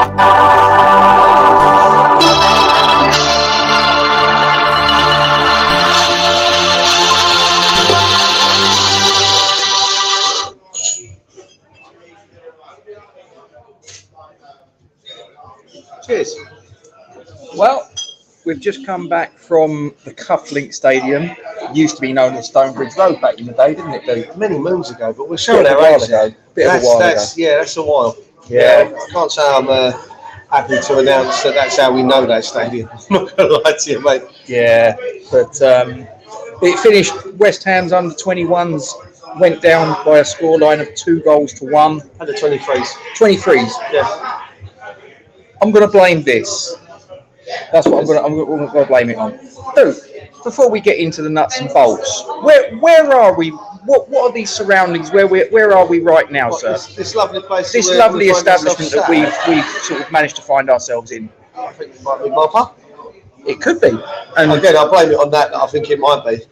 Cheers. Well, we've just come back from the Kuflink Stadium. Used to be known as Stonebridge Road back in the day, didn't it, Duke? Many moons ago, but we're showing our age ago. Yeah, that's a while. Yeah, I can't say I'm happy to announce that that's how we know that stadium. I'm not going to lie to you, mate. Yeah, but it finished. West Ham's under-21s went down by a scoreline of 2-1. Under 23s. 23s. Yeah. I'm going to blame this. That's what I'm going to blame it on. Dude, before we get into the nuts and bolts, where are we? What are these surroundings? Where are we right now, sir? This lovely place. This lovely establishment that we've sort of managed to find ourselves in. I think it might be Mopper. It could be. And again, I blame it on that. I think it might be.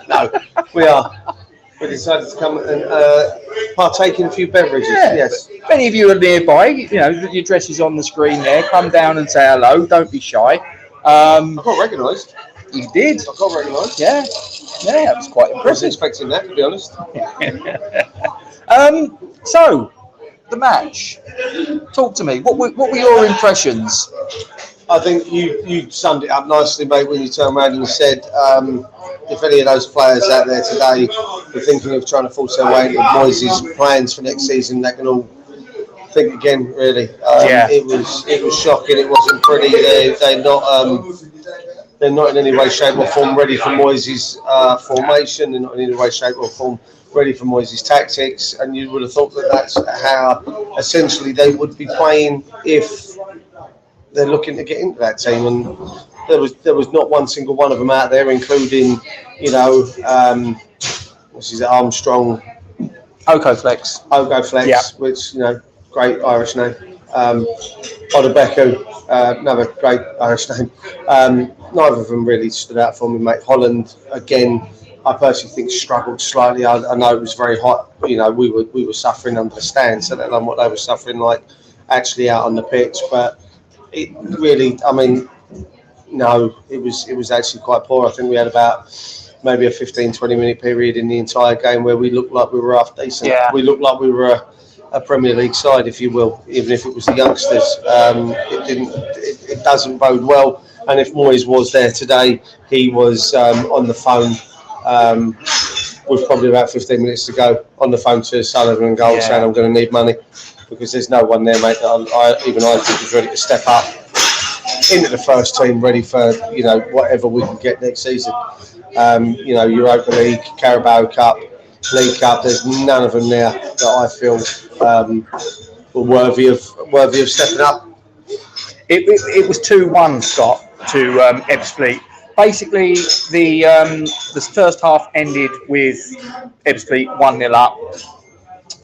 No, we are. We decided to come and partake in a few beverages. Yeah. Yes. If any of you are nearby, you know, your address is on the screen there. Come down and say hello. Don't be shy. I got recognised. You did? I got recognised. Yeah. Yeah, that was quite I impressive. wasn't expecting that, to be honest. So, the match. Talk to me. What were your impressions? I think you summed it up nicely, mate, when you turned around and said, if any of those players out there today are thinking of trying to force their way into Moyes' plans for next season, they can all think again, really. It was shocking. It wasn't pretty. They're not in any way, shape or form ready for Moyes' formation. They're not in any way, shape or form ready for Moyes' tactics. And you would have thought that that's how essentially they would be playing if they're looking to get into that team. And there was not one single one of them out there, including, you know, what's his Armstrong, Oko-Flex. Yeah. Which, you know, great Irish name. Odebeku, another great Irish name. Neither of them really stood out for me, mate. Holland, again, I personally think struggled slightly. I know it was very hot. You know, we were suffering under the stands, so let alone what they were suffering like actually out on the pitch. But it really, I mean, no, it was actually quite poor. I think we had about maybe a 15-20 minute period in the entire game where we looked like we were half decent. Yeah. We looked like we were a Premier League side, if you will, even if it was the youngsters. It doesn't bode well. And if Moyes was there today, he was on the phone with probably about 15 minutes to go, on the phone to Sullivan and Gold, saying, I'm going to need money, because there's no one there, mate. I think is ready to step up into the first team, ready for, you know, whatever we can get next season. You know, Europa League, Carabao Cup, League Cup. There's none of them there that I feel were worthy of stepping up. It was 2-1, Scott, to Ebbsfleet. Basically, the first half ended with Ebbsfleet 1-0 up,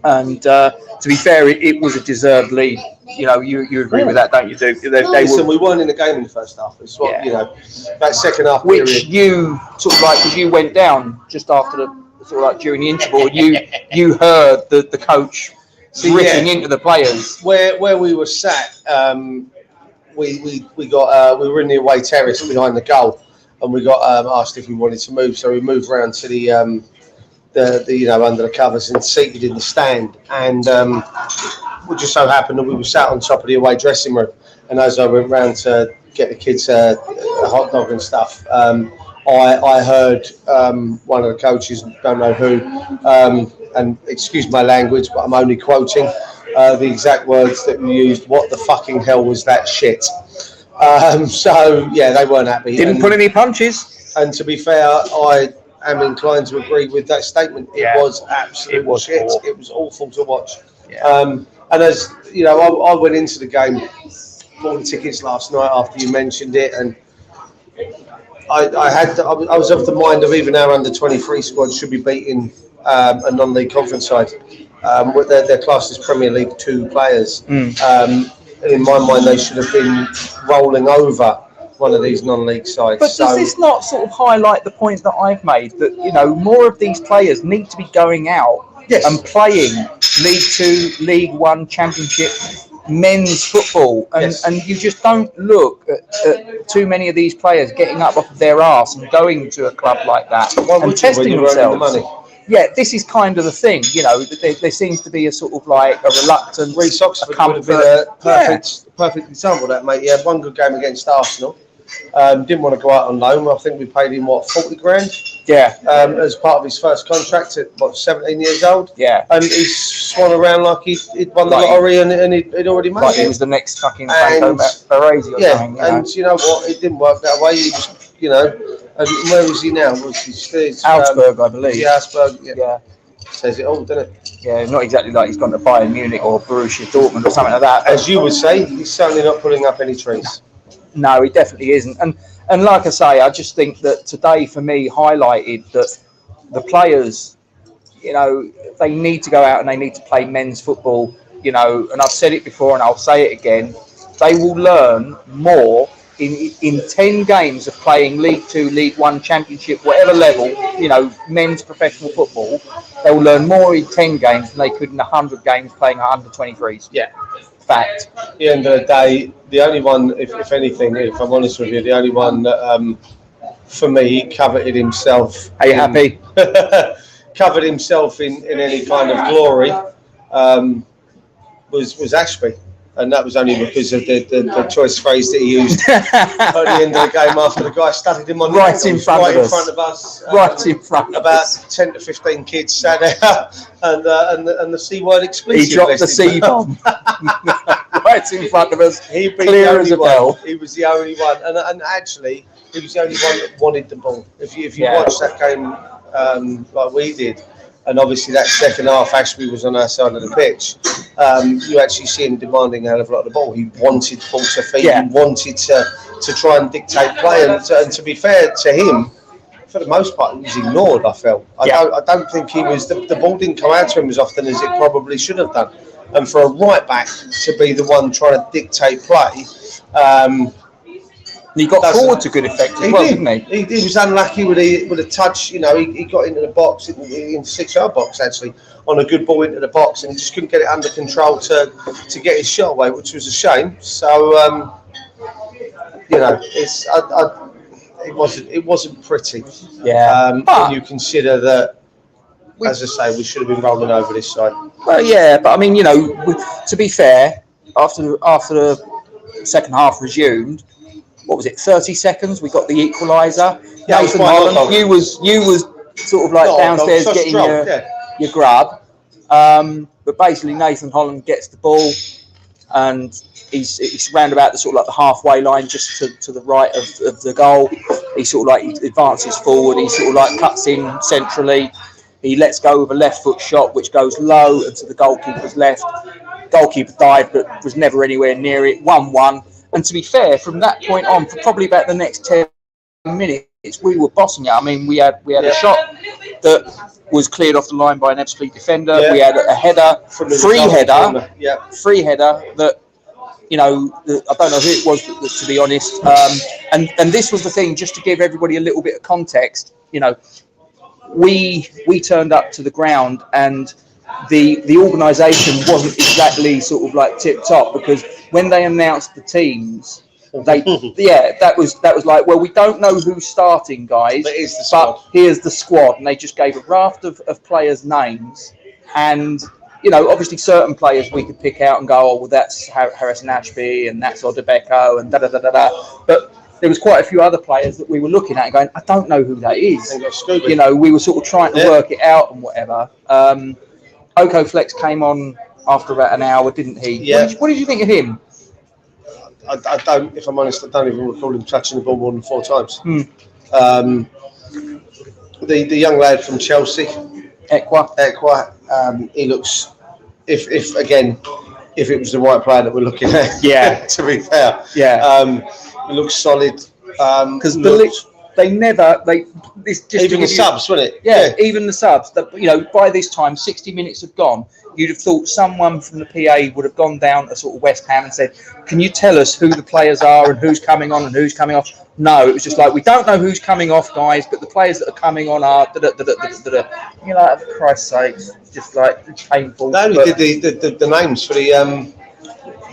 and to be fair, it was a deserved lead. You know, you agree with that, don't you, Duke? Listen, we weren't in the game in the first half. It's what, you know, that second half period. Which you sort of like, because you went down just after the sort of like during the interval. You heard the coach ripping into the players. Where we were sat, we were in the away terrace behind the goal, and we got asked if we wanted to move, so we moved around to the you know, under the covers and seated in the stand, and it just so happened that we were sat on top of the away dressing room, and as I went round to get the kids a hot dog and stuff, I heard one of the coaches, don't know who, and excuse my language, but I'm only quoting the exact words that we used. What the fucking hell was that shit? So yeah, they weren't happy. Didn't pull any punches. And to be fair, I am inclined to agree with that statement. It was absolute shit. Awful. It was awful to watch. Yeah. And as you know, I went into the game, bought the tickets last night after you mentioned it, and I was of the mind of even our under-23 squad should be beating a non-league conference side. Their class is Premier League 2 players. And in my mind, they should have been rolling over one of these non-league sides. But does this not sort of highlight the point that I've made, that, you know, more of these players need to be going out and playing League 2, League 1, Championship men's football, and you just don't look at too many of these players getting up off of their arse and going to a club like that and testing themselves. Yeah, this is kind of the thing, you know. There seems to be a sort of like a reluctance. Reece Oxford would have been a perfect example of that, mate. He had one good game against Arsenal. Didn't want to go out on loan. I think we paid him 40 grand. Yeah. As part of his first contract at 17 years old. Yeah. And he swung around like he'd won the lottery and he'd already made it. He was the next fucking Franco Baresi or something. And you know what? It didn't work that way. He just, you know. And where is he now? Augsburg, I believe. Yeah, Augsburg. Yeah. Says it all, doesn't it? Yeah, not exactly like he's gone to Bayern Munich or Borussia Dortmund or something like that. As you would say, he's certainly not pulling up any trees. No, he definitely isn't. And like I say, I just think that today for me highlighted that the players, you know, they need to go out and they need to play men's football, you know, and I've said it before and I'll say it again, they will learn more in 10 games of playing League 2, League 1, Championship, whatever level, you know, men's professional football, they'll learn more in 10 games than they could in 100 games playing under 23s. Yeah. Fact. At the end of the day, the only one, if anything, if I'm honest with you, the only one that, for me, coveted himself. Are you happy? Covered himself in any kind of glory was Ashby. And that was only because of the choice phrase that he used at the end of the game after the guy studied him on the right in front of us. Right in front of us. About 10 to 15 kids sat there and the C word exclusive. He dropped the C bomb right in front of us. Clear as a bell. He was the only one. And actually, he was the only one that wanted the ball. If you watched that game like we did, and obviously that second half, Ashby was on our side of the pitch. You actually see him demanding a hell of a lot of the ball. He wanted ball to feet. He wanted to try and dictate play. And to be fair to him, for the most part, he was ignored. I felt. I don't think he was. The ball didn't come out to him as often as it probably should have done. And for a right back to be the one trying to dictate play. He got forward to good effect as well, didn't he? He was unlucky with a touch. You know, he got into the box, in the 6-yard box actually, on a good ball into the box, and he just couldn't get it under control to get his shot away, which was a shame. So, you know, it wasn't pretty. Yeah. When you consider that, as I say, we should have been rolling over this side. Well, yeah, but I mean, you know, to be fair, after the second half resumed. What was it? 30 seconds. We got the equaliser. Yeah, Nathan Holland. You was sort of like downstairs getting your grub. But basically, Nathan Holland gets the ball, and he's round about the sort of like the halfway line, just to the right of the goal. He sort of like advances forward. He sort of like cuts in centrally. He lets go with a left foot shot, which goes low and to the goalkeeper's left. Goalkeeper dived, but was never anywhere near it. 1-1. And to be fair, from that point on, for probably about the next 10 minutes, we were bossing it. I mean, we had a shot that was cleared off the line by an Ebbsfleet defender. Yeah. We had a header, free header that, you know, I don't know who it was, to be honest. And this was the thing, just to give everybody a little bit of context. You know, we turned up to the ground and the organisation wasn't exactly sort of like tip top, because when they announced the teams, that was like, well, we don't know who's starting, guys, but here's the squad, and they just gave a raft of players' names, and you know, obviously certain players we could pick out and go, oh well, that's Harrison Ashby and that's Odebeko and but there was quite a few other players that we were looking at and going, I don't know who that is. You know, we were sort of trying to work it out and whatever. Oko-Flex came on after about an hour, didn't he? Yeah. What did you think of him? I don't, if I'm honest, I don't even recall him touching the ball more than 4 times. The young lad from Chelsea, Ekwa, he looks, if it was the right player that we're looking at, to be fair, he looks solid. Because even the subs, wasn't it? Yeah, even the subs. You know, by this time, 60 minutes had gone. You'd have thought someone from the PA would have gone down to sort of West Ham and said, "Can you tell us who the players are and who's coming on and who's coming off?" No, it was just like, we don't know who's coming off, guys, but the players that are coming on are You know, for Christ's sake, just like painful. They only did the names for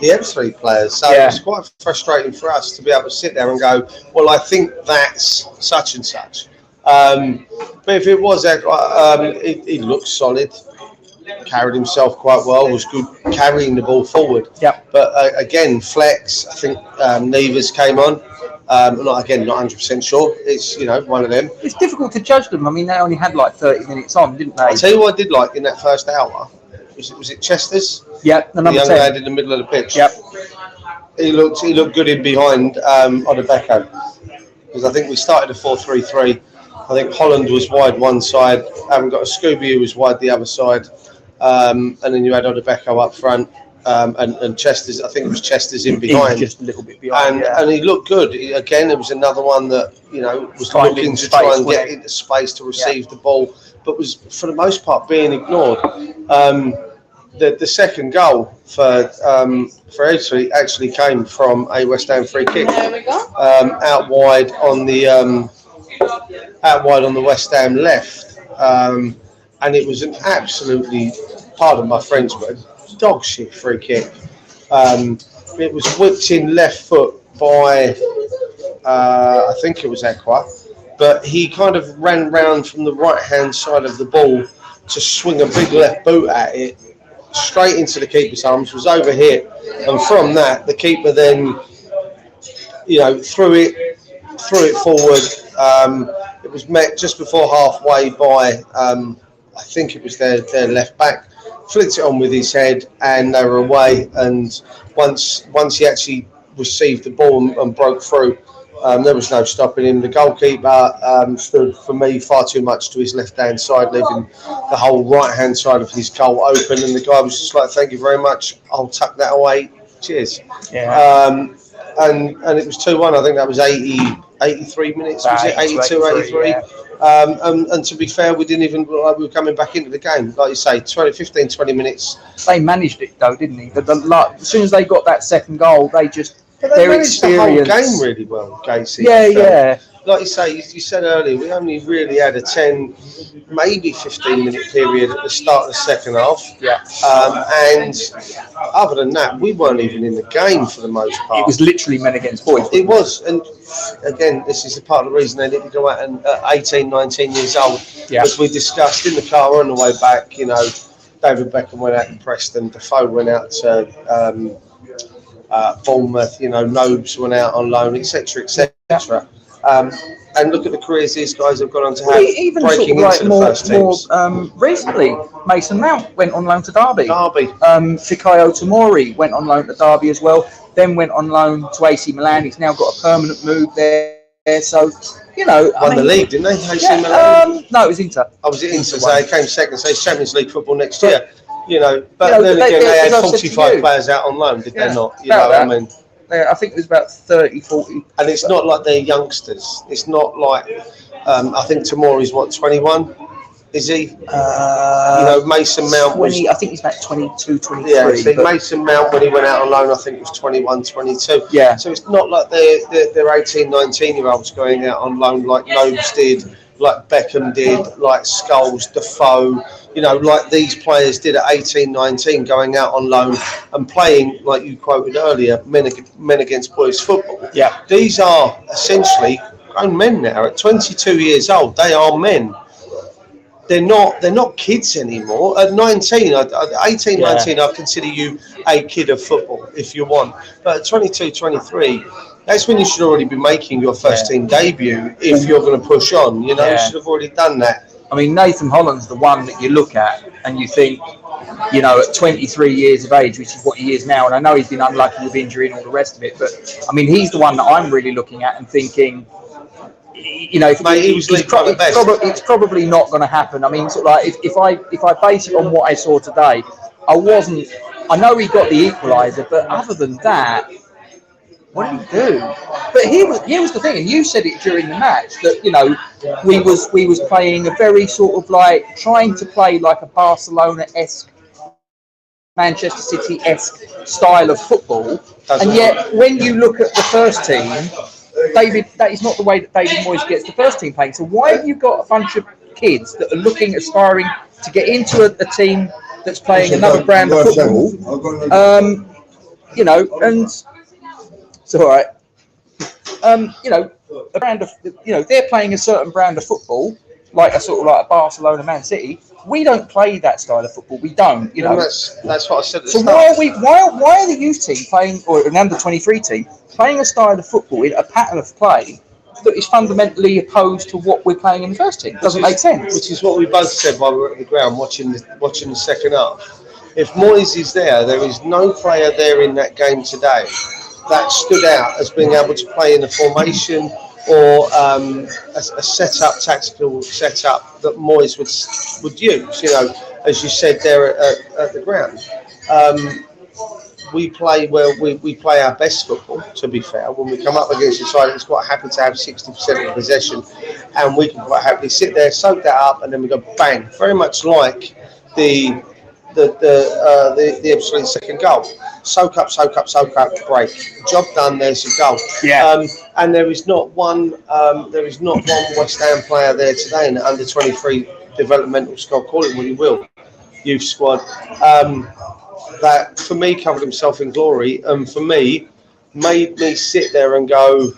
the Ebbsfleet players. So Yeah. it's quite frustrating for us to be able to sit there and go, well, I think that's such and such. But if it was, he looked solid, carried himself quite well, was good carrying the ball forward. Yep. But again, Flex, I think Nevers came on. Not 100% sure. It's one of them. It's difficult to judge them. I mean, they only had like 30 minutes on, didn't they? I'll tell you what I did like in that first hour. Was it Chester's? Yep, the The number young 10. lad in the middle of the pitch. Yep. He looked good in behind Oko-Flex, because I think we started a 4-3-3. I think Holland was wide one side. Haven't got a Scooby who was wide the other side, and then you had Oko-Flex up front, and Chester's. I think it was Chester's in behind, just a little bit behind. and he looked good. Again, it was another one that was looking to try and get into space to receive the ball, but was for the most part being ignored. The second goal for Ebbsfleet actually came from a West Ham free kick, out wide on the West Ham left, and it was an absolutely, pardon my French, but dog shit free kick. It was whipped in left foot by I think it was Aqua, but he kind of ran round from the right hand side of the ball to swing a big left boot at it, straight into the keeper's arms, was overhit, and from that the keeper then threw it forward. It was met just before halfway by I think it was their left back, flicked it on with his head, and they were away. And once he actually received the ball and broke through, there was no stopping him. The goalkeeper stood, for me, far too much to his left-hand side, leaving the whole right-hand side of his goal open. And the guy was just like, "Thank you very much. I'll tuck that away. Cheers." Yeah. And it was 2-1. I think that was 83 minutes. Was it 82, 83? Yeah. And to be fair, we didn't even look like we were coming back into the game. Like you say, 15, 20 minutes. They managed it though, didn't they? As soon as they got that second goal, they just But they managed the whole game really well, Gatesy. Yeah. Like you say, you said earlier, we only really had a 10, maybe 15-minute period at the start of the second half. Yeah. And other than that, we weren't even in the game for the most part. It was literally men against boys. It was. And again, this is part of the reason they need to go out and 18, 19 years old. Yeah. As we discussed in the car on the way back, David Beckham went out to Preston, Defoe went out to Bournemouth, Nobes went out on loan, etc., etc. And look at the careers these guys have gone on to have, Even breaking sort of into the first teams. more recently, Mason Mount went on loan to Derby. Fikayo Tomori went on loan to Derby as well. Then went on loan to AC Milan. He's now got a permanent move there. So, Won the league, didn't they? AC Milan? No, it was Inter. I was at Inter, so they came second. So it's Champions League football next year. But then then again, they had as I said to 45 you, players out on loan, did they not? about I mean. I think it was about 30, 40. And it's not like they're youngsters. It's not like, I think Tomori's 21, is he? Mason Mount 20, I think he's about 22, 23. Yeah, see, Mason Mount, when he went out on loan, I think was 21, 22. Yeah. So it's not like they're 18, 19-year-olds going out on loan like Nobes did, like Beckham did, like Scholes, Defoe, like these players did at 18, 19, going out on loan and playing, like you quoted earlier, men against boys football. Yeah. These are essentially grown men now. At 22 years old, they are men. They're not kids anymore. At 19, 18, 19, I consider you a kid of football if you want. But at 22, 23, that's when you should already be making your first team debut if you're going to push on. You should have already done that. I mean, Nathan Holland's the one that you look at and you think, at 23 years of age, which is what he is now, and I know he's been unlucky with injury and all the rest of it, but I mean, he's the one that I'm really looking at and thinking, it's probably not going to happen. I mean, sort of like if I base it on what I saw today, I know he got the equaliser, but other than that, what did he do? But here was the thing, and you said it during the match that we was playing a very sort of like trying to play like a Barcelona-esque, Manchester City-esque style of football, and yet when you look at the first team, that is not the way that David Moyes gets the first team playing. So why have you got a bunch of kids that are aspiring to get into a team that's playing another brand of football? you know, and it's all right. You know, a brand of, you know, they're playing a certain brand of football, like a sort of like a Barcelona, Man City. We don't play that style of football. We don't, you know. And that's what I said at the So start. why are the youth team playing, or an under-23 team playing a style of football in a pattern of play that is fundamentally opposed to what we're playing in the first team? It doesn't make sense. Which is what we both said while we were at the ground watching the second half. If Moyes is there is no player there in that game today that stood out as being able to play in a formation or a setup, tactical setup that Moyes would use. You know, as you said there at the ground. We play we play our best football, to be fair. When we come up against a side that's quite happy to have 60% of possession, and we can quite happily sit there, soak that up, and then we go bang. Very much like the Ebbsfleet second goal. Soak up, break. Job done. There's your goal. Yeah. And there is not one West Ham player there today in the under 23 developmental squad. Call it what you will, youth squad. That for me covered himself in glory, and for me made me sit there and go,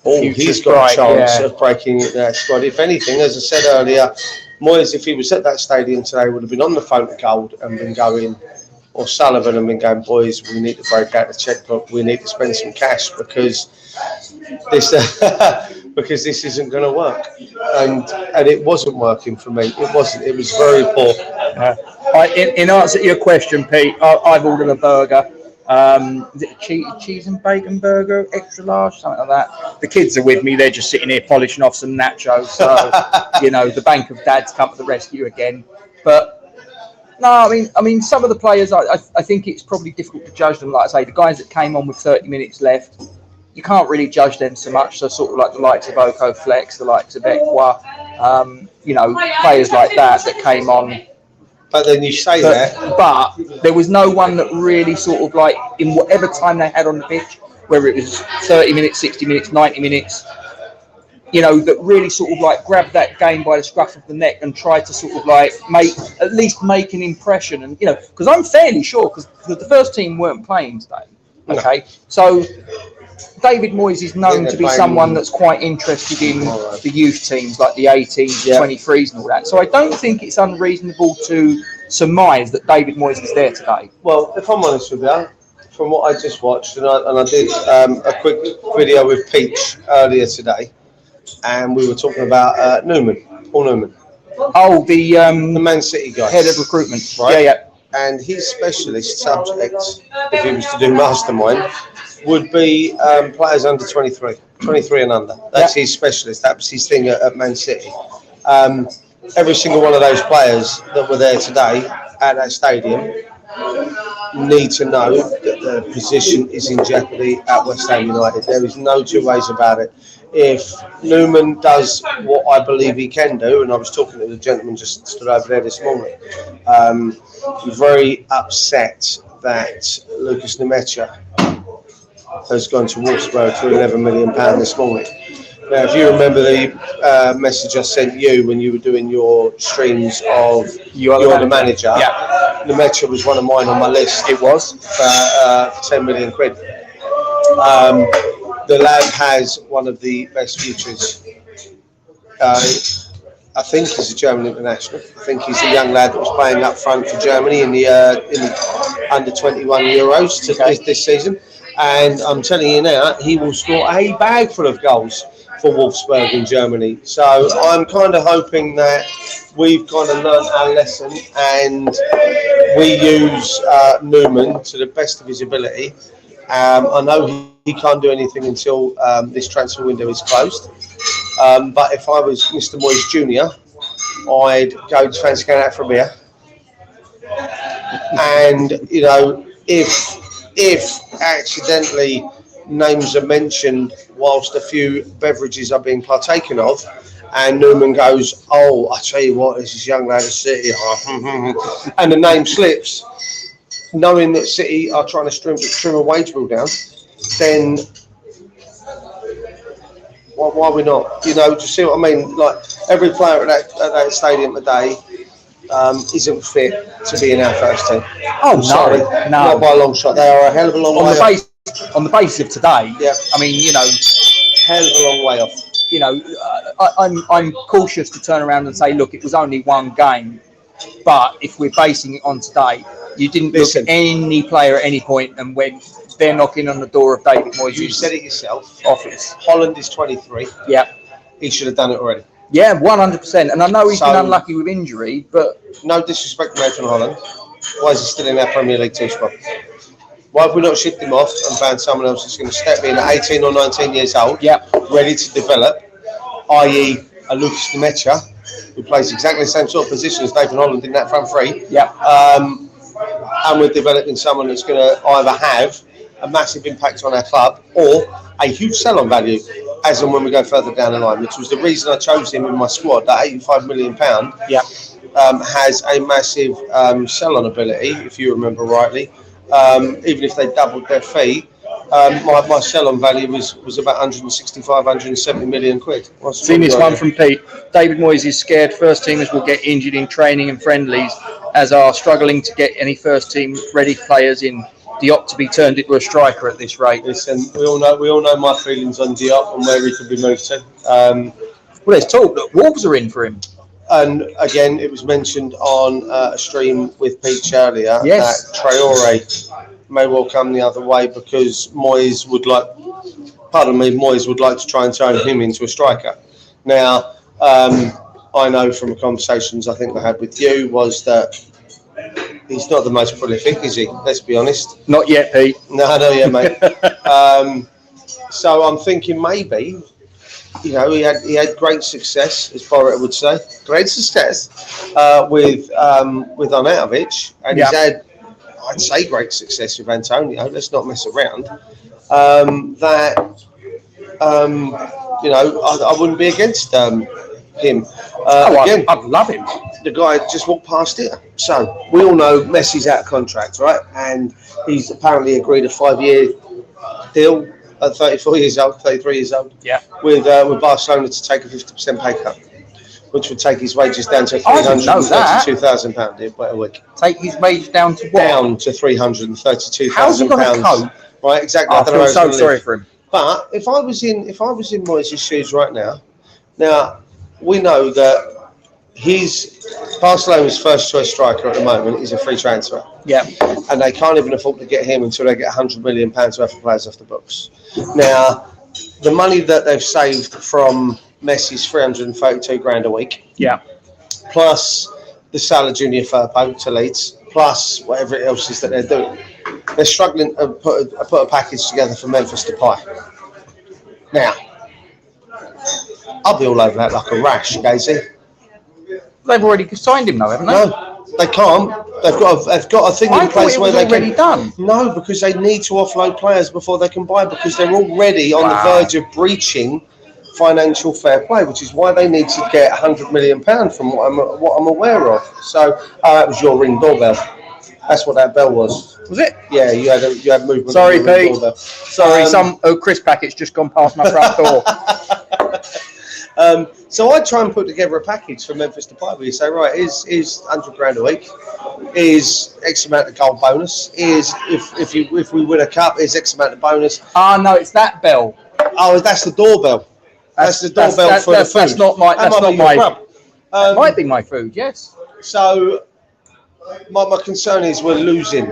"Oh, he's got a chance of breaking that squad." If anything, as I said earlier, Moyes, if he was at that stadium today, would have been on the phone to Gold and been going, or Sullivan and been going, "Boys, we need to break out the checkbook. We need to spend some cash because this isn't going to work." And it wasn't working for me. It wasn't. It was very poor. In answer to your question, Pete, I've ordered a burger. Is it a cheese and bacon burger, extra large, something like that? The kids are with me; they're just sitting here polishing off some nachos. So, you know, the bank of dads come to the rescue again. But no, I mean, some of the players, I think it's probably difficult to judge them. Like I say, the guys that came on with 30 minutes left, you can't really judge them so much. So sort of like the likes of Oko-Flex, the likes of Ekwa, you know, players like that came on. But then you say but there was no one that really sort of like, in whatever time they had on the pitch, whether it was 30 minutes, 60 minutes, 90 minutes, you know, that really sort of like grabbed that game by the scruff of the neck and tried to sort of like at least make an impression. And, you know, because I'm fairly sure, because the first team weren't playing today. Okay, so David Moyes is known to be someone that's quite interested in the youth teams, like the 18s, the 23s and all that. So I don't think it's unreasonable to surmise that David Moyes is there today. Well, if I'm honest with you, from what I just watched, and I did a quick video with Peach earlier today, and we were talking about Paul Newman. Oh, the Man City guy. Head of recruitment. Right? Yeah. And his specialist subject, if he was to do mastermind, would be players under 23 and under. That's his specialist. That was his thing at Man City. Every single one of those players that were there today at that stadium need to know that their position is in jeopardy at West Ham United. There is no two ways about it. If Newman does what I believe he can do, and I was talking to the gentleman just stood over there this morning, very upset that Lucas Nemecha has gone to Wolfsburg for £11 million this morning. Now, if you remember the message I sent you when you were doing your streams of You're the Manager, Nemecha was one of mine on my list. It was for 10 million quid. The lad has one of the best futures. I think he's a German international. I think he's a young lad that was playing up front for Germany in the under 21 Euros this season. And I'm telling you now, he will score a bag full of goals for Wolfsburg in Germany. So I'm kind of hoping that we've kind of learned our lesson and we use Newman to the best of his ability. I know he can't do anything until this transfer window is closed. But if I was Mr. Moyes Jr., I'd go to fancy going out for a beer. And, you know, if accidentally names are mentioned whilst a few beverages are being partaken of, and Newman goes, "Oh, I tell you what, this is young lad of City," and the name slips, knowing that City are trying to trim a wage bill down, then why are we not? You know, do you see what I mean? Like every player at that stadium today isn't fit to be in our first team. Oh, I'm sorry, no. not by a long shot. They are a hell of a long way off. On the basis of today, Yeah. I mean, you know, Hell of a long way off. You know, I'm cautious to turn around and say, look, it was only one game. But if we're basing it on today, you didn't look at any player at any point, and when they're knocking on the door of David Moyes' You said it yourself. office. Holland is 23. Yeah. He should have done it already. Yeah, 100%. And I know he's been unlucky with injury, but... No disrespect to Nathan Holland. Why is he still in our Premier League 2 squad? Why have we not shipped him off and found someone else that's going to step in at 18 or 19 years old, ready to develop, i.e. a Lucas Demetra, who plays exactly the same sort of position as Nathan Holland in that front three. And we're developing someone that's going to either have a massive impact on our club or a huge sell-on value as and when we go further down the line, which was the reason I chose him in my squad. That £85 million has a massive sell-on ability, if you remember rightly. Even if they doubled their fee, my sell-on value was about 165, 170 million quid. Seen this one from Pete. David Moyes is scared first teamers will get injured in training and friendlies, as are struggling to get any first team ready players in. Diop to be turned into a striker at this rate. Listen, we all know my feelings on Diop and where he could be moved to. Well, there's talk that Wolves are in for him. And again, it was mentioned on a stream with Pete earlier that Traore may well come the other way because Moyes would like to try and turn him into a striker. Now, I know from the conversations I think I had with you was that he's not the most prolific, is he? Let's be honest. Not yet, Pete. No, mate. So I'm thinking maybe, you know, he had great success, as Borat would say, great success with Arnautovic, and he's had, I'd say, great success with Antonio. Let's not mess around. You know, I wouldn't be against him. Again, I'd love him. The guy just walked past here. So we all know Messi's out of contract, right? And he's apparently agreed a 5-year deal at 34 years old, 33 years old. Yeah. With Barcelona to take a 50% pay cut, which would take his wages down to £332,000 a week. Take his wage down to what? Down to £332,000. How's he going to cope? Right, exactly. I feel so sorry for him. But if I was in Moyes' shoes right now, we know that Barcelona's first choice striker at the moment is a free transfer. Yeah. And they can't even afford to get him until they get £100 million worth of players off the books. Now, the money that they've saved from Messi's 332 grand a week. Yeah. Plus the Salah Junior Firpo to Leeds, plus whatever else is that they're doing. They're struggling to put a package together for Memphis Depay. Now, I'll be all over that like a rash, Gatesy. They've already signed him, though, haven't they? No, they can't. They've got a thing in place where they can. Done. No, because they need to offload players before they can buy, because they're already on the verge of breaching financial fair play, which is why they need to get £100 million from what I'm aware of. So that was your Ring doorbell. That's what that bell was. Was it? Yeah, you had movement. Sorry, Pete. Sorry, some Chris packet's just gone past my front door. So I try and put together a package for Memphis Depay where you say, right, is 100 grand a week, is X amount of goal bonus, is if we win a cup, is X amount of bonus. No, it's that bell. Oh, that's the doorbell. That's the doorbell for the food. That's not my. That might be my food. Yes. So my concern is we're losing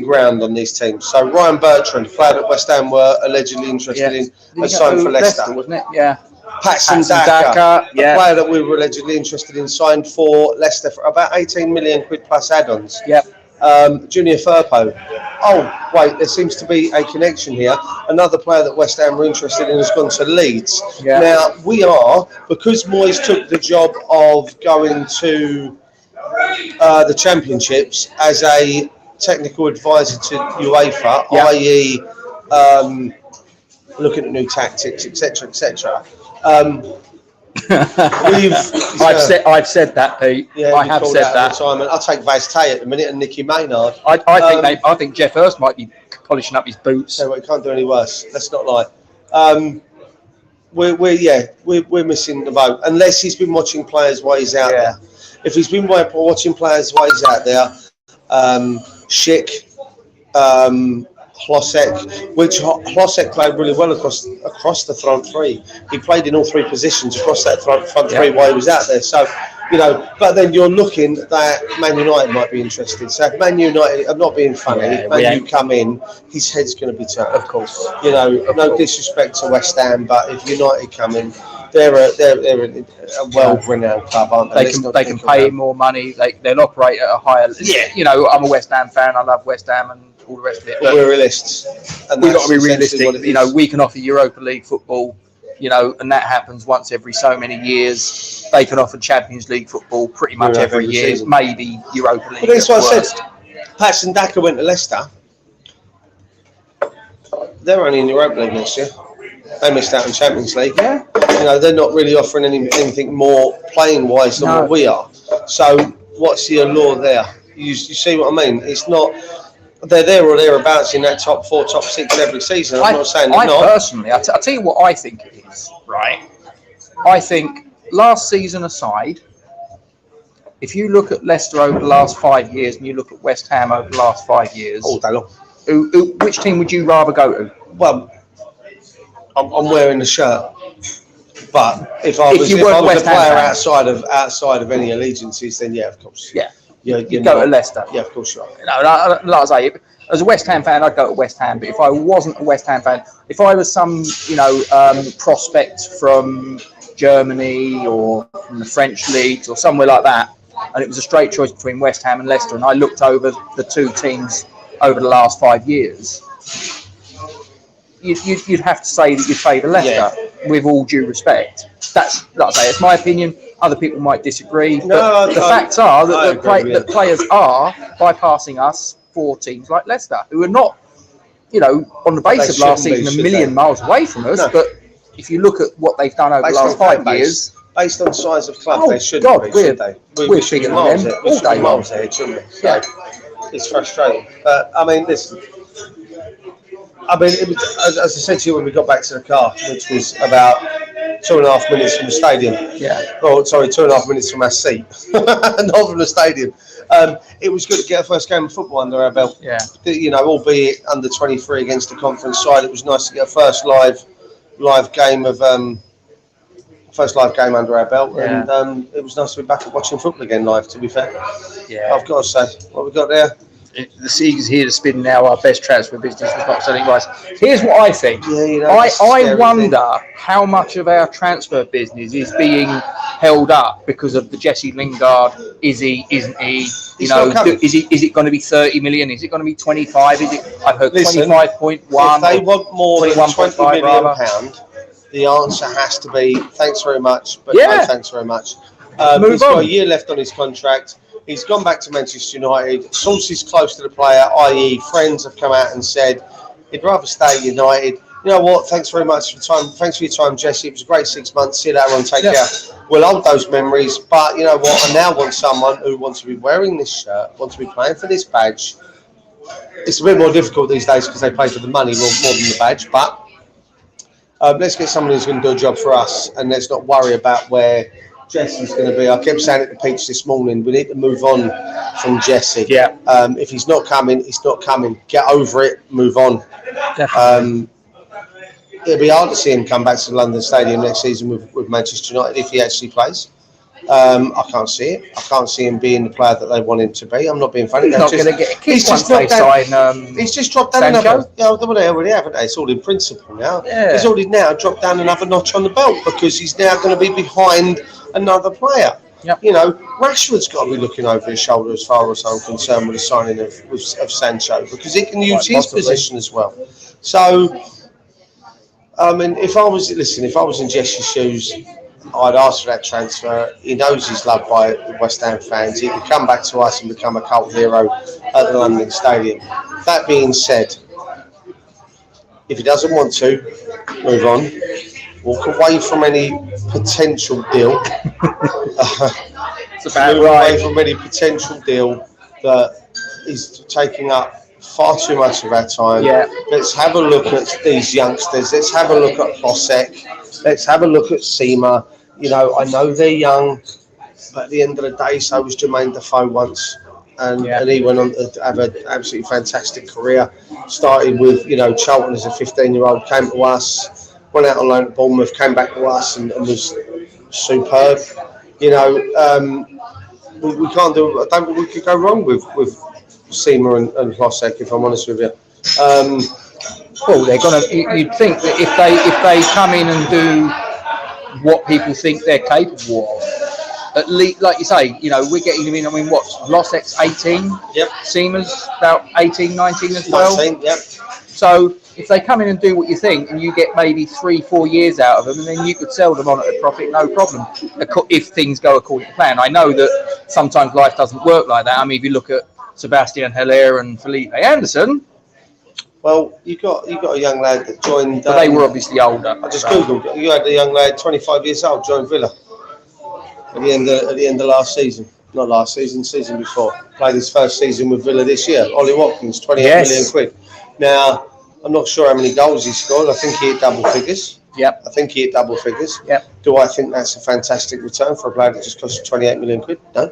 ground on these teams. So Ryan Bertrand, player that West Ham were allegedly interested in, has signed for Leicester, wasn't it? Yeah. Patson Daka, a player that we were allegedly interested in, signed for Leicester for about 18 million quid plus add-ons. Yep. Junior Firpo. Oh, wait, there seems to be a connection here. Another player that West Ham were interested in has gone to Leeds. Yeah. Now, because Moyes took the job of going to the Championships as a technical advisor to UEFA, i.e. looking at new tactics, etc., etc. I've said that, Pete. Yeah, I have said that. I'll take Vaz Tay at the minute and Nicky Maynard. I think Jeff Hurst might be polishing up his boots. So we can't do any worse. Let's not lie. We're missing the boat unless he's been watching players while he's out there. if he's been watching players while he's out there, Schick, Hlosek, which Hlosek played really well across the front three. He played in all three positions across that front three while he was out there. So, but then you're looking that Man United might be interested. So if Man United, I'm not being funny, if Man U come in, his head's going to be turned. Of course. No disrespect to West Ham, but if United come in, they're a world-renowned club, aren't they? They can pay more money. They'll operate at a higher. Yeah. I'm a West Ham fan. I love West Ham and all the rest of it. But we're realists. We've got to be realistic. We can offer Europa League football. And that happens once every so many years. They can offer Champions League football pretty much every year. Season. Maybe Europa League. But that's what I said. Patson Daka went to Leicester. They're only in Europa League next year. They missed out on Champions League. Yeah. They're not really offering anything more playing wise than what we are. So what's the allure there? You see what I mean? It's not. They're there or thereabouts in that top 4, top 6 every season. I'm not saying they're not. Personally, I'll tell you what I think it is, right? I think last season aside, if you look at Leicester over the last 5 years and you look at West Ham over the last 5 years, all day long. Which team would you rather go to? Well, I'm wearing the shirt, but if I was a player outside of any allegiances, then yeah, of course. Yeah. You go to Leicester. Yeah, of course you are. Like I say, as a West Ham fan, I'd go to West Ham. But if I wasn't a West Ham fan, if I was some, prospect from Germany or from the French leagues or somewhere like that, and it was a straight choice between West Ham and Leicester, and I looked over the two teams over the last 5 years, you'd have to say that you'd favour Leicester, with all due respect. That's, like I say, it's my opinion. Other people might disagree, but the facts are that players are bypassing us for teams like Leicester, who are not, on the base of last season, a million miles away from us. No. But if you look at what they've done over the last 5 years, based on the size of club, they shouldn't be, should they? We're bigger than them all day long. Shouldn't we? So it's frustrating. But I mean, listen. It was, as I said to you when we got back to the car, which was about 2.5 minutes from the stadium. Yeah. Oh, sorry, 2.5 minutes from our seat, not from the stadium. It was good to get a first game of football under our belt. Yeah. Albeit under 23 against the conference side, it was nice to get a first live game of under our belt, and it was nice to be back at watching football again live. To be fair, I've got to say, what we got there. The Seag's here to spin now. Our best transfer business was not selling rice. Here's what I think. Yeah, I wonder how much of our transfer business is being held up because of the Jesse Lingard. Is he? Isn't he? Is it going to be 30 million? Is it going to be 25? I've heard 25.1. If they want more than 20 million pound, the answer has to be thanks very much, but no thanks very much. He's got a year left on his contract. He's gone back to Manchester United. Sources close to the player, i.e. friends, have come out and said he'd rather stay at United. You know what? Thanks very much for your time. Thanks for your time, Jesse. It was a great 6 months. See you later on. Take care. We'll hold those memories. But you know what? I now want someone who wants to be wearing this shirt, wants to be playing for this badge. It's a bit more difficult these days because they play for the money more than the badge. But let's get someone who's going to do a job for us, and let's not worry about where Jesse's going to be. I kept saying it to Peach this morning. We need to move on from Jesse. Yeah. If he's not coming, he's not coming. Get over it. Move on. Definitely. It'll be hard to see him come back to the London Stadium next season with Manchester United if he actually plays. I can't see it. I can't see him being the player that they want him to be. I'm not being funny. He's not going to get a kick once they sign. He's just dropped down another. They already haven't they? It's all in principle now. Yeah. He's already now dropped down another notch on the belt because he's now going to be behind another player. Yep. Rashford's got to be looking over his shoulder as far as I'm concerned with the signing of Sancho because he can use his position as well. So, if I was in Jesse's shoes, I'd ask for that transfer. He knows he's loved by the West Ham fans. He could come back to us and become a cult hero at the London Stadium. That being said, if he doesn't want to, move on. Walk away from any potential deal. Away from any potential deal that is taking up far too much of our time. Yeah. Let's have a look at these youngsters. Let's have a look at Hlosek. Let's have a look at Seema. I know they're young, But at the end of the day, so was Jermaine Defoe once. And he went on to have an absolutely fantastic career. Started with, Charlton as a 15-year-old, came to us, went out on loan at Bournemouth, came back to us and was superb. We can't do. I don't think we could go wrong with Seema and Hlosek, if I'm honest with you. Well, they're gonna. You'd think that if they come in and do what people think they're capable of, at least, like you say, we're getting them in. I mean, what's Hlossek's 18? Yep. Seema's about 18, 19 as well. 19, yep. So if they come in and do what you think, and you get maybe 3-4 years out of them, and then you could sell them on at a profit, no problem, if things go according to plan. I know that sometimes life doesn't work like that. I mean, if you look at Sebastian Haller and Felipe Anderson. Well, you got a young lad that joined. But they were obviously older. I just googled. You had a young lad, 25 years old, joined Villa at the end of last season. Not last season, season before. Played his first season with Villa this year. Ollie Watkins, 28 million quid. Now, I'm not sure how many goals he scored. I think he hit double figures. Yep. I think he hit double figures. Yep. Do I think that's a fantastic return for a player that just cost 28 million quid? No.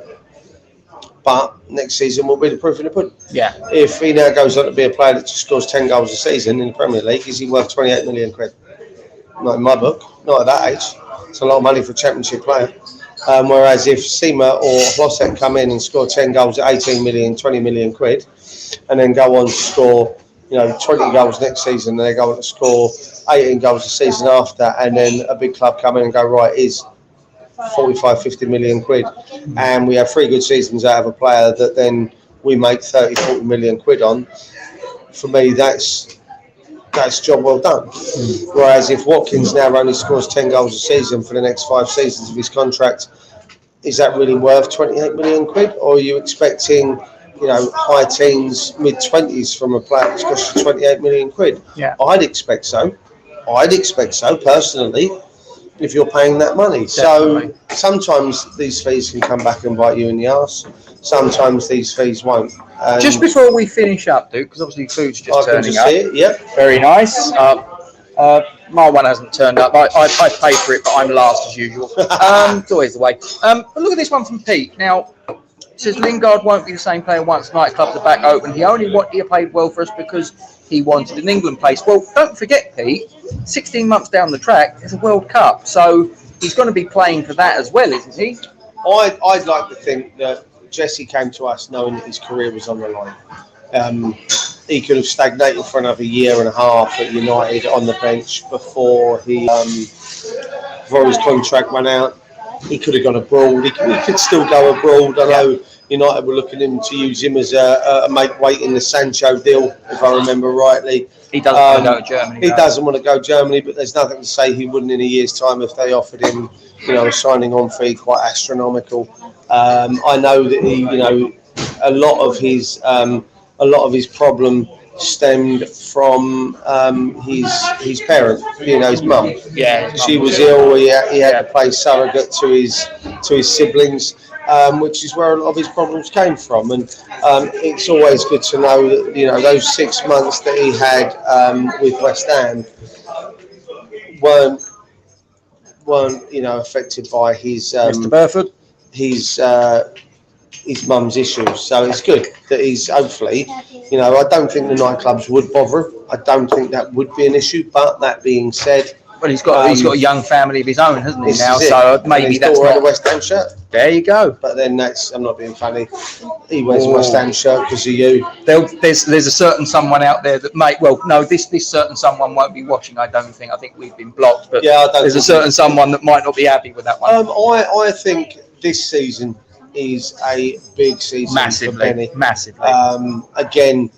But next season will be the proof in the pudding. Yeah. If he now goes on to be a player that just scores 10 goals a season in the Premier League, is he worth 28 million quid? Not in my book. Not at that age. It's a lot of money for a Championship player. Whereas if Seema or Hlosek come in and score 10 goals at 18 million, 20 million quid, and then go on to score 20 goals next season, and they go on to score 18 goals a season after, and then a big club come in and go, right, is 45, 50 million quid, and we have 3 good seasons out of a player that then we make 30, 40 million quid on. For me, that's job well done. Whereas if Watkins now only scores 10 goals a season for the next 5 seasons of his contract, is that really worth 28 million quid? Or are you expecting, high teens, mid-20s from a player that's cost you 28 million quid? Yeah. I'd expect so, personally, if you're paying that money. Definitely. So sometimes these fees can come back and bite you in the arse. Sometimes these fees won't. Just before we finish up, Duke, because obviously food's just turning up. See it, yep. Very nice. My one hasn't turned up. I paid for it, but I'm last as usual. It's always the way. But look at this one from Pete. Now, it says Lingard won't be the same player once nightclubs are back open. He paid well for us because he wanted an England place. Well, don't forget, Pete, 16 months down the track, there's a World Cup. So he's going to be playing for that as well, isn't he? I'd like to think that Jesse came to us knowing that his career was on the line. He could have stagnated for another year and a half at United on the bench before his contract ran out. He could have gone abroad. He could still go abroad. I know United were looking to use him as a make weight in the Sancho deal, if I remember rightly. He doesn't want to go to Germany. He doesn't want to go to Germany, but there's nothing to say he wouldn't in a year's time if they offered him, a signing on fee quite astronomical. I know that he, a lot of his problem stemmed from his parent, his mum. Yeah, she was ill. He had to play surrogate to his siblings, which is where a lot of his problems came from. And it's always good to know that those 6 months that he had with West Ham weren't affected by his Mr. Burford. His mum's issues. So it's good that he's hopefully, I don't think the nightclubs would bother him. I don't think that would be an issue. But that being said, well, he's got a young family of his own, hasn't he now? So maybe that's not a West Ham shirt. There you go. But then I'm not being funny. He wears a West Ham shirt because of you. There's a certain someone out there that may. Well, no, this certain someone won't be watching. I don't think. I think we've been blocked. But there's a certain someone that might not be happy with that one. I think this season is a big season for Benny. Massively. Again,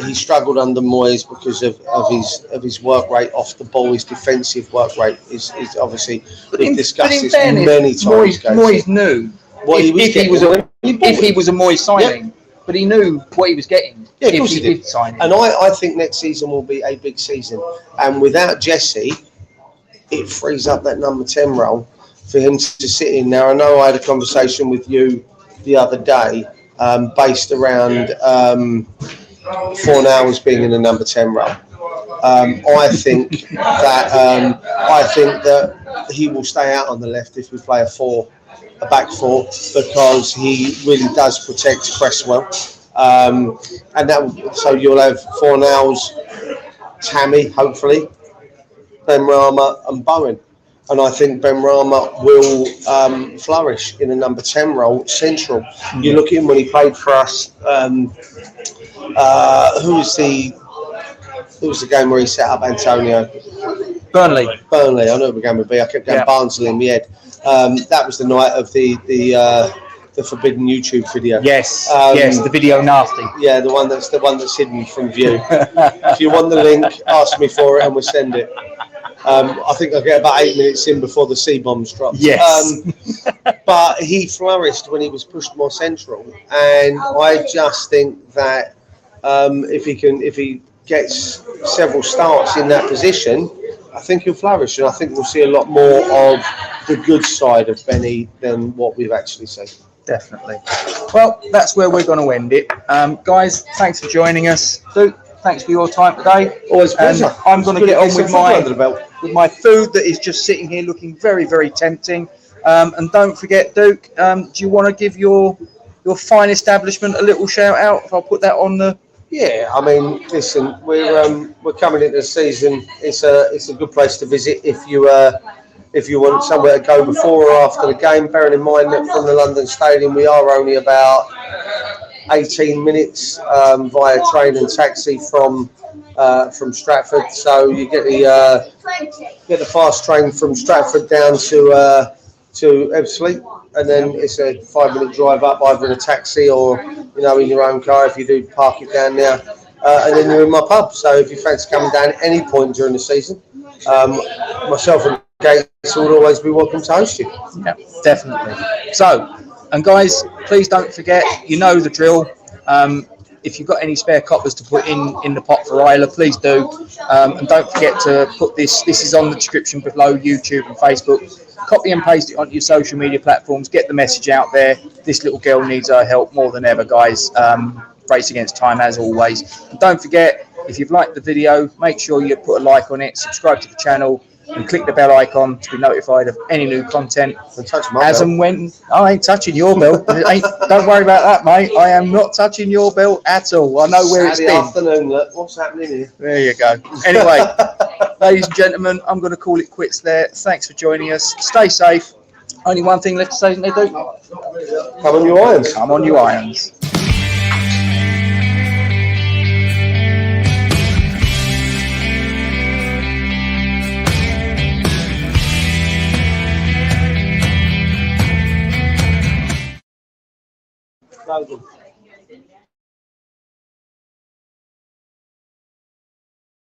he struggled under Moyes because of his work rate off the ball. His defensive work rate is obviously we've discussed this many times. Moyes knew if he was a Moyes signing, but he knew what he was getting. Yeah, of course he did. Sign him. And I think next season will be a big season. And without Jesse, it frees up that number 10 role for him to sit in. Now, I know I had a conversation with you the other day based around Fornals being in the number 10 role. I think that but he will stay out on the left if we play a back four, because he really does protect Cresswell. And so you'll have Fornals, Tammy, hopefully, Benrahma and Bowen. And I think Benrahma will flourish in a number 10 role, central. You look at him when he played for us. Who was the game where he set up Antonio? Burnley. I knew the game would be. I kept going Barnsley in my head. That was the night of the forbidden YouTube video. Yes, yes, the video nasty. Yeah, the one that's hidden from view. If you want the link, ask me for it and we'll send it. I think I'll get about 8 minutes in before the C-bombs dropped. Yes. But he flourished when he was pushed more central, and I just think that if he gets several starts in that position, I think he'll flourish, and I think we'll see a lot more of the good side of Benny than what we've actually seen. Definitely. Well, that's where we're going to end it. Guys, thanks for joining us. Duke, thanks for your time today. Always a pleasure. And I'm going to get on with my food that is just sitting here looking very, very tempting. And don't forget, Duke, do you want to give your fine establishment a little shout out? If I'll put that on the... Yeah, I mean, listen, we're coming into the season. It's a good place to visit if you want somewhere to go before or after the game. Bearing in mind that from the London Stadium we are only about 18 minutes via train and taxi from Stratford. So you get the fast train from Stratford down to Ebbsfleet, and then it's a 5-minute drive up either in a taxi or in your own car if you do park it down there, and then you're in my pub. So if you fancy coming down at any point during the season, myself and Gatesy would always be welcome to host you. Yeah, definitely. So, and guys, please don't forget, you know the drill. If you've got any spare coppers to put in the pot for Isla, please do. And don't forget to put this is on the description below YouTube and Facebook. Copy and paste it onto your social media platforms. Get the message out there. This little girl needs our help more than ever, guys. Race against time as always. And don't forget, if you've liked the video, make sure you put a like on it, subscribe to the channel, and click the bell icon to be notified of any new content. And when I ain't touching your belt. Don't worry about that, mate. I am not touching your belt at all. I know where it's been. Afternoon, look, what's happening here? There you go. Anyway, ladies and gentlemen, I'm going to call it quits there. Thanks for joining us. Stay safe. Only one thing left to say, isn't there, Duke? Come on, you irons. Come on, you irons. Logan.